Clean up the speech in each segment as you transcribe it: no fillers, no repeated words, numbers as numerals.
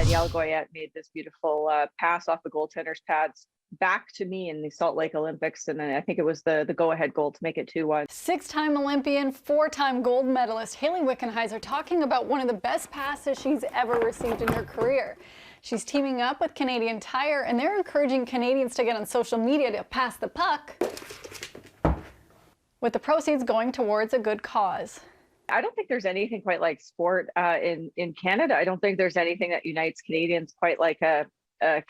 Danielle Goyette made this beautiful pass off the goaltender's pads back to me in the Salt Lake Olympics, and then I think it was the go-ahead goal to make it 2-1. Six-time Olympian, four-time gold medalist Hayley Wickenheiser talking about one of the best passes she's ever received in her career. She's teaming up with Canadian Tire, and they're encouraging Canadians to get on social media to pass the puck, with the proceeds going towards a good cause. I don't think there's anything quite like sport in Canada. I don't think there's anything that unites Canadians quite like a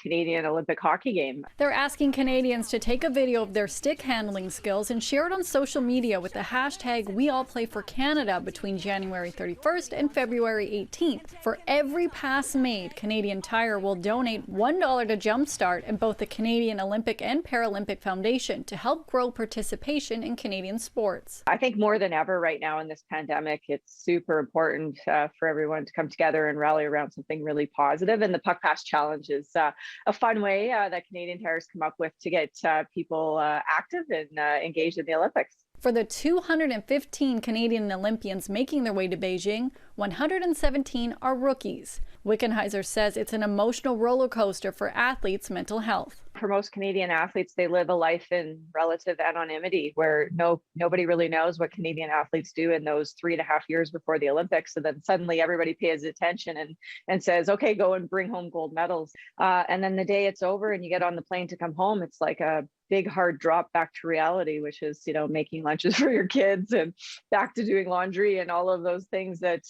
Canadian Olympic hockey game. They're asking Canadians to take a video of their stick handling skills and share it on social media with the hashtag #WeAllPlayForCanada between January 31st and February 18th. For every pass made, Canadian Tire will donate $1 to Jumpstart and both the Canadian Olympic and Paralympic Foundation to help grow participation in Canadian sports. I think more than ever right now in this pandemic, it's super important for everyone to come together and rally around something really positive. And the Puck Pass Challenge is a fun way that Canadian Tire's come up with to get people active and engaged in the Olympics. For the 215 Canadian Olympians making their way to Beijing, 117 are rookies. Wickenheiser says it's an emotional roller coaster for athletes' mental health. For most Canadian athletes, they live a life in relative anonymity where nobody really knows what Canadian athletes do in those 3.5 years before the Olympics. So then suddenly everybody pays attention and says, okay, go and bring home gold medals. And then the day it's over and you get on the plane to come home, it's like a big hard drop back to reality, which is, making lunches for your kids and back to doing laundry and all of those things that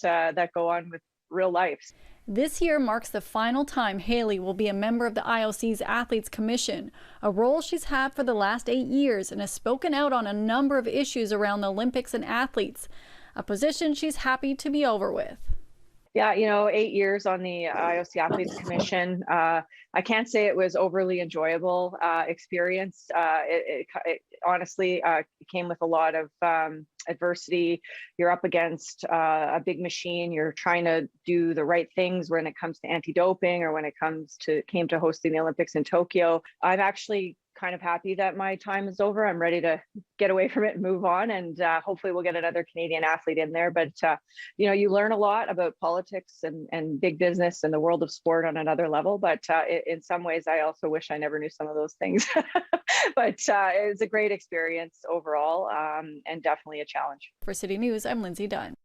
go on with real life. This year marks the final time Hayley will be a member of the IOC's Athletes Commission, a role she's had for the last 8 years and has spoken out on a number of issues around the Olympics and athletes, a position she's happy to be over with. Yeah, 8 years on the IOC Athletes Commission. I can't say it was overly enjoyable experience. It honestly came with a lot of adversity. You're up against a big machine. You're trying to do the right things when it comes to anti-doping or when it came to hosting the Olympics in Tokyo. I'm actually kind of happy that my time is over. I'm ready to get away from it and move on, and hopefully we'll get another Canadian athlete in there. But you learn a lot about politics and big business and the world of sport on another level. But in some ways, I also wish I never knew some of those things. But it was a great experience overall, and definitely a challenge. For City News, I'm Lindsay Dunn.